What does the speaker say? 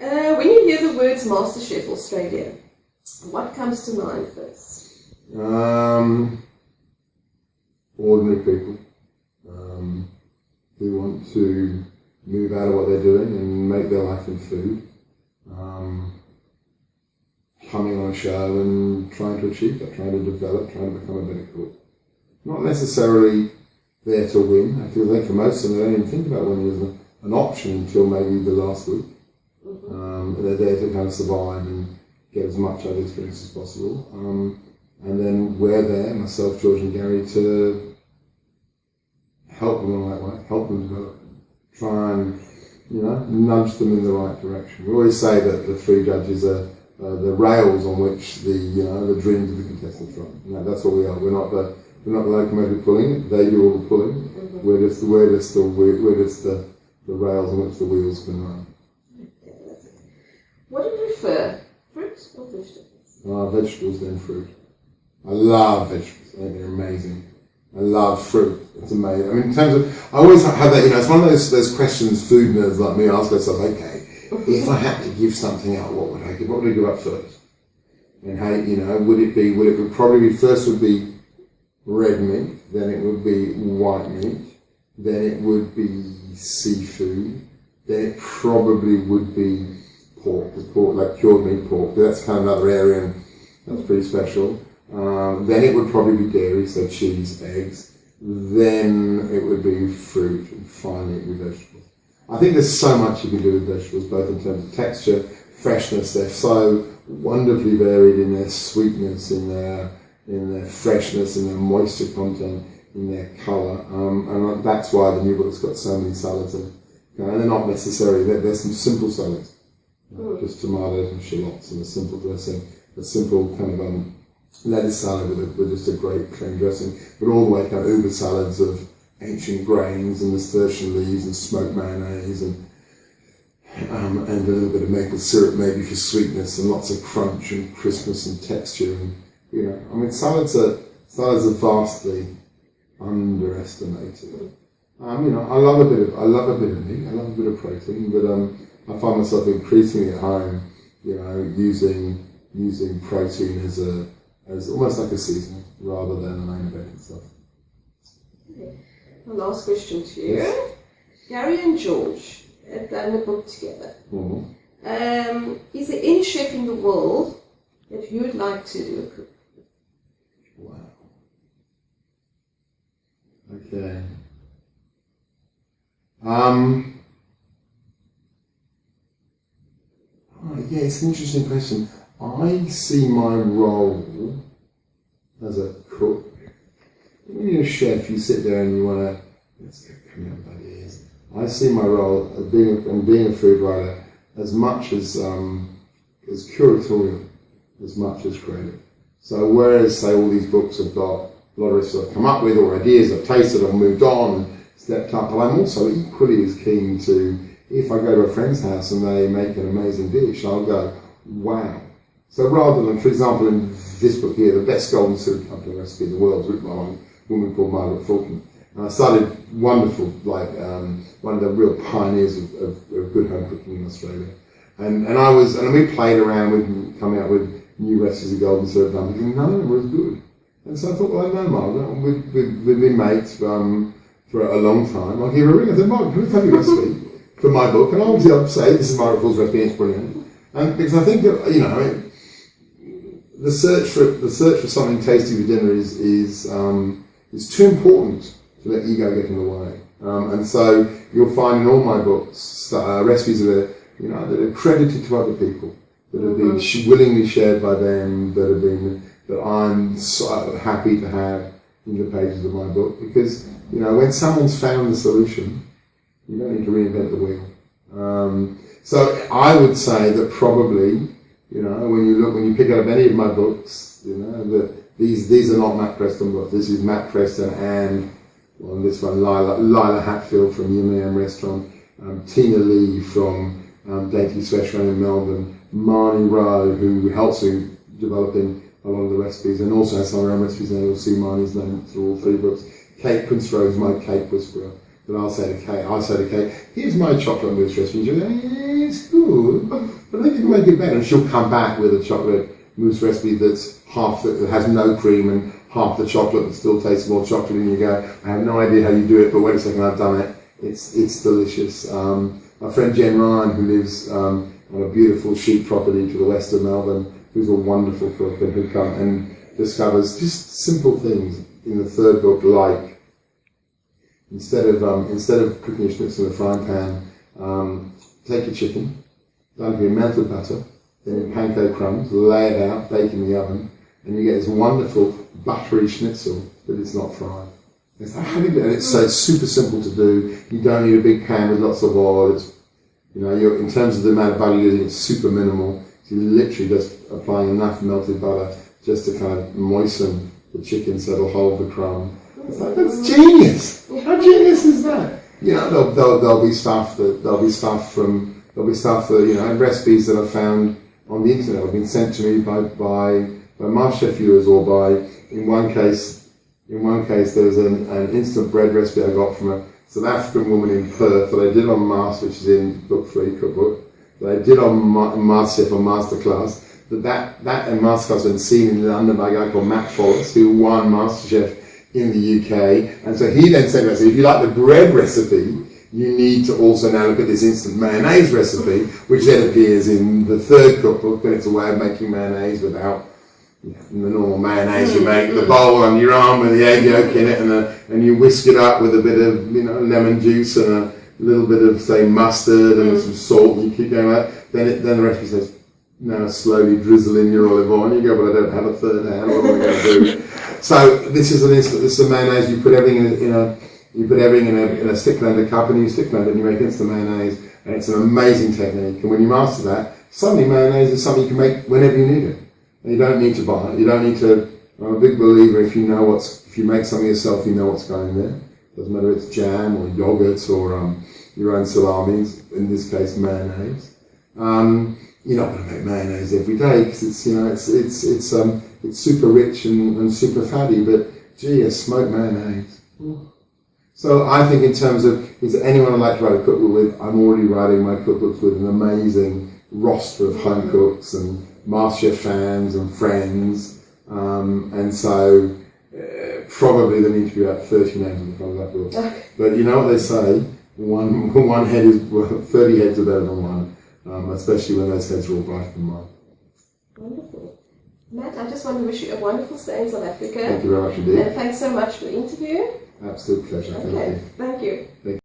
When you hear the words Masterchef Australia, what comes to mind first? Ordinary people who want to move out of what they're doing and make their life in food. Coming on a show and trying to achieve that, trying to develop, trying to become a better cook. Not necessarily there to win. I feel like for most of them, they don't even think about winning as an option until maybe the last week. They're there to kind of survive and get as much out of the experience as possible. And then we're there, myself, George and Gary, to help them along that way, help them develop, try and, nudge them in the right direction. We always say that the food judges are the rails on which the dreams of the contestants run. That's what we are. We're not the locomotive pulling it. They do all the pulling. We're just the rails on which the wheels can run. What do you prefer, fruit or vegetables? Vegetables, then fruit. I love vegetables. I think they're amazing. I love fruit. It's amazing. I mean, in terms of, I always have that. It's one of those questions food nerds like me ask themselves. Okay, if I had to give something out, what would I give? What would I give up first? And how, would it probably be, first would be red meat, then it would be white meat, then it would be seafood, then it probably would be pork, like cured meat pork. That's kind of another area, and that's pretty special. Then it would probably be dairy, so cheese, eggs. Then it would be fruit, and finally it would be vegetables. I think there's so much you can do with vegetables, both in terms of texture, freshness. They're so wonderfully varied in their sweetness, in their freshness, in their moisture content, in their colour. And that's why the new book's got so many salads in. And they're not necessarily, there's some simple salads. Just tomatoes and shallots and a simple dressing, a simple kind of lettuce salad with just a great clean dressing, but all the way kind of uber salads of ancient grains and nasturtium leaves and smoked mayonnaise and a little bit of maple syrup maybe for sweetness and lots of crunch and crispness and texture. And salads are vastly underestimated. I love a bit of meat, I love a bit of protein, but I find myself increasingly at home, using protein as almost like a seasoning rather than the main event itself. Okay. The last question to you. Yes. Gary and George have done a book together. Mm-hmm. Is there any chef in the world that you would like to do a cook? Wow. Okay. Yeah, it's an interesting question. I see my role as a cook. When you're a chef, you sit there and you want to, let's get coming up by the ears. I see my role as being a food writer as much as curatorial, as much as creative. So whereas, say, all these books have got a lot of recipes I've come up with or ideas I've tasted and moved on and stepped up, but I'm also equally as keen to, if I go to a friend's house and they make an amazing dish, I'll go, wow. So rather than, for example, in this book here, the best golden syrup dumpling recipe in the world is written by a woman called Margaret Fulton. And I started wonderful, one of the real pioneers of good home cooking in Australia. And we played around with coming up with new recipes of golden syrup dumplings, and none of them were as good. And so I thought, well, I know Margaret, we've been mates for a long time. I'll give her a ring. I said, Margaret, can we have your recipe for my book? And obviously I'll say, this is Margaret Fulton's recipe, it's brilliant. And because I think that, the search for something tasty for dinner is too important to let ego get in the way. And so you'll find in all my books recipes that are credited to other people, that have been willingly shared by them, that I'm so happy to have in the pages of my book. Because when someone's found the solution, you don't need to reinvent the wheel. So I would say that probably, when you pick up any of my books, that these are not Matt Preston books. This is Matt Preston and, this one, Lila Hatfield from Yum Restaurant, Tina Lee from Dainty Restaurant in Melbourne, Marnie Rowe, who helps in developing a lot of the recipes and also has some of her own recipes, and you'll see Marnie's name through all three books. Kate Prince Rose, my cake whisperer. But I'll say to Kate, here's my chocolate mousse recipe. And she'll go, it's good. but I think you can make it better. And she'll come back with a chocolate mousse recipe that's that has no cream and half the chocolate that still tastes more chocolate, and you go, I have no idea how you do it, but wait a second, I've done it. It's delicious. My friend Jen Ryan, who lives on a beautiful sheep property to the west of Melbourne, who's a wonderful cook and who comes and discovers just simple things in the third book, like instead of cooking your schnitzel in a frying pan, take your chicken, dunk it in melted butter, then in pancake crumbs, lay it out, bake in the oven, and you get this wonderful buttery schnitzel, but it's not fried. It's so super simple to do. You don't need a big pan with lots of oil. You're in terms of the amount of butter you're using, it's super minimal. So you're literally just applying enough melted butter just to kind of moisten the chicken so it'll hold the crumb. It's like, that's genius. How genius is that? There'll be stuff and recipes that I've found on the internet have been sent to me by Masterchef viewers, or by in one case there was an instant bread recipe I got from a South African woman in Perth that I did on Master, which is in book 3 cookbook, that I did on Masterchef on Masterclass. That and Masterclass been seen in London by a guy called Matt Follis, who won Masterchef in the UK, and so he then said, if you like the bread recipe, you need to also now look at this instant mayonnaise recipe, which then appears in the 3rd cookbook, and it's a way of making mayonnaise without the normal mayonnaise you make, the bowl on your arm with the egg yolk in it, and you whisk it up with a bit of lemon juice and a little bit of, say, mustard and some salt, and you keep going like that. Then the recipe says, now slowly drizzle in your olive oil, and you go, but I don't have a third hand, what am I going to do? So this is a mayonnaise. You put everything in a stick blender cup, and you stick blend it, and you make instant mayonnaise, and it's an amazing technique. And when you master that, suddenly mayonnaise is something you can make whenever you need it. And you don't need to buy it. You don't need to. I'm a big believer if you make something yourself, you know what's going there. Doesn't matter if it's jam or yogurt or your own salamis. In this case, mayonnaise. You're not going to make mayonnaise every day because it's super rich and super fatty. But gee, a smoked mayonnaise. So I think in terms of, is there anyone I'd like to write a cookbook with? I'm already writing my cookbooks with an amazing roster of home cooks and Masterchef fans and friends. And so probably there need to be about 30 names in the front of that book. Okay. But you know what they say, one head is, 30 heads are better than one, especially when those heads are all brighter than mine. Wonderful. Matt, I just want to wish you a wonderful stay in South Africa. Thank you very much indeed. And thanks so much for the interview. Absolute pleasure. Okay, thank you.